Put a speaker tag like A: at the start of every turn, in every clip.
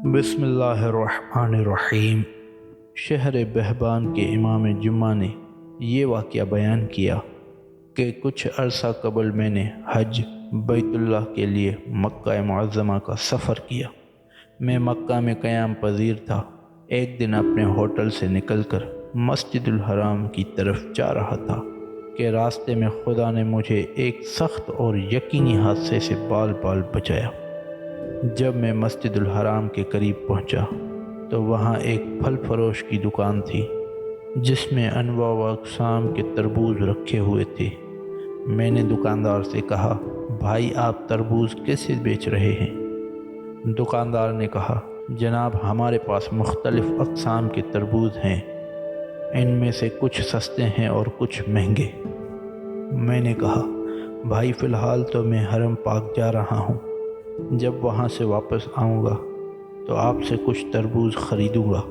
A: بسم اللہ الرحمن الرحیم۔ شہر بہبان کے امام جمعہ نے یہ واقعہ بیان کیا کہ کچھ عرصہ قبل میں نے حج بیت اللہ کے لیے مکہ معظمہ کا سفر کیا۔ میں مکہ میں قیام پذیر تھا۔ ایک دن اپنے ہوٹل سے نکل کر مسجد الحرام کی طرف جا رہا تھا کہ راستے میں خدا نے مجھے ایک سخت اور یقینی حادثے سے بال بچایا۔ جب میں مسجد الحرام کے قریب پہنچا تو وہاں ایک پھل فروش کی دکان تھی جس میں انواع و اقسام کے تربوز رکھے ہوئے تھے۔ میں نے دکاندار سے کہا، بھائی آپ تربوز کیسے بیچ رہے ہیں؟ دکاندار نے کہا، جناب ہمارے پاس مختلف اقسام کے تربوز ہیں، ان میں سے کچھ سستے ہیں اور کچھ مہنگے۔ میں نے کہا، بھائی فی الحال تو میں حرم پاک جا رہا ہوں، جب وہاں سے واپس آؤں گا تو آپ سے کچھ تربوز خریدوں گا۔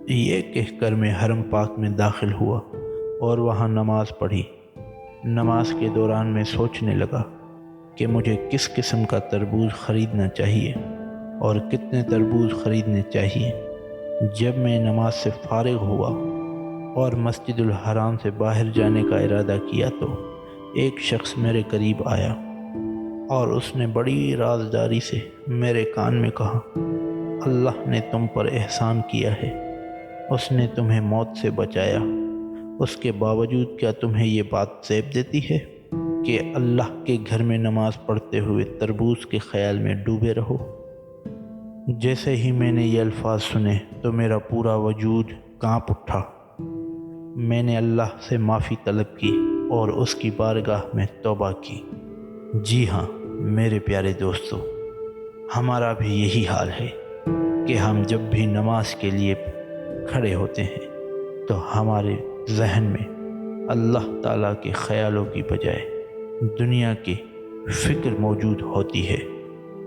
A: یہ کہہ کر میں حرم پاک میں داخل ہوا اور وہاں نماز پڑھی۔ نماز کے دوران میں سوچنے لگا کہ مجھے کس قسم کا تربوز خریدنا چاہیے اور کتنے تربوز خریدنے چاہیے۔ جب میں نماز سے فارغ ہوا اور مسجد الحرام سے باہر جانے کا ارادہ کیا تو ایک شخص میرے قریب آیا اور اس نے بڑی رازداری سے میرے کان میں کہا، اللہ نے تم پر احسان کیا ہے، اس نے تمہیں موت سے بچایا، اس کے باوجود کیا تمہیں یہ بات زیب دیتی ہے کہ اللہ کے گھر میں نماز پڑھتے ہوئے تربوز کے خیال میں ڈوبے رہو؟ جیسے ہی میں نے یہ الفاظ سنے تو میرا پورا وجود کانپ اٹھا۔ میں نے اللہ سے معافی طلب کی اور اس کی بارگاہ میں توبہ کی۔ جی ہاں میرے پیارے دوستو، ہمارا بھی یہی حال ہے کہ ہم جب بھی نماز کے لیے کھڑے ہوتے ہیں تو ہمارے ذہن میں اللہ تعالیٰ کے خیالوں کی بجائے دنیا کی فکر موجود ہوتی ہے،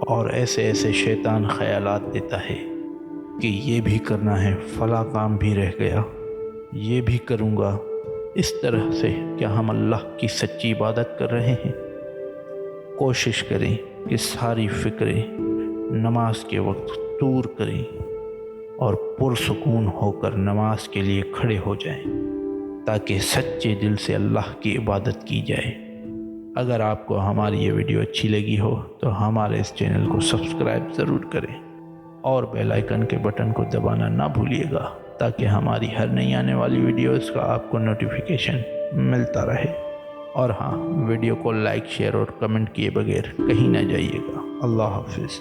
A: اور ایسے شیطان خیالات دیتا ہے کہ یہ بھی کرنا ہے، فلاں کام بھی رہ گیا، یہ بھی کروں گا۔ اس طرح سے کیا ہم اللہ کی سچی عبادت کر رہے ہیں؟ کوشش کریں کہ ساری فکریں نماز کے وقت دور کریں اور پرسکون ہو کر نماز کے لیے کھڑے ہو جائیں تاکہ سچے دل سے اللہ کی عبادت کی جائے۔ اگر آپ کو ہماری یہ ویڈیو اچھی لگی ہو تو ہمارے اس چینل کو سبسکرائب ضرور کریں اور بیل آئیکن کے بٹن کو دبانا نہ بھولیے گا تاکہ ہماری ہر نئی آنے والی ویڈیوز کا آپ کو نوٹیفیکیشن ملتا رہے۔ اور ہاں، ویڈیو کو لائک، شیئر اور کمنٹ کیے بغیر کہیں نہ جائیے گا۔ اللہ حافظ۔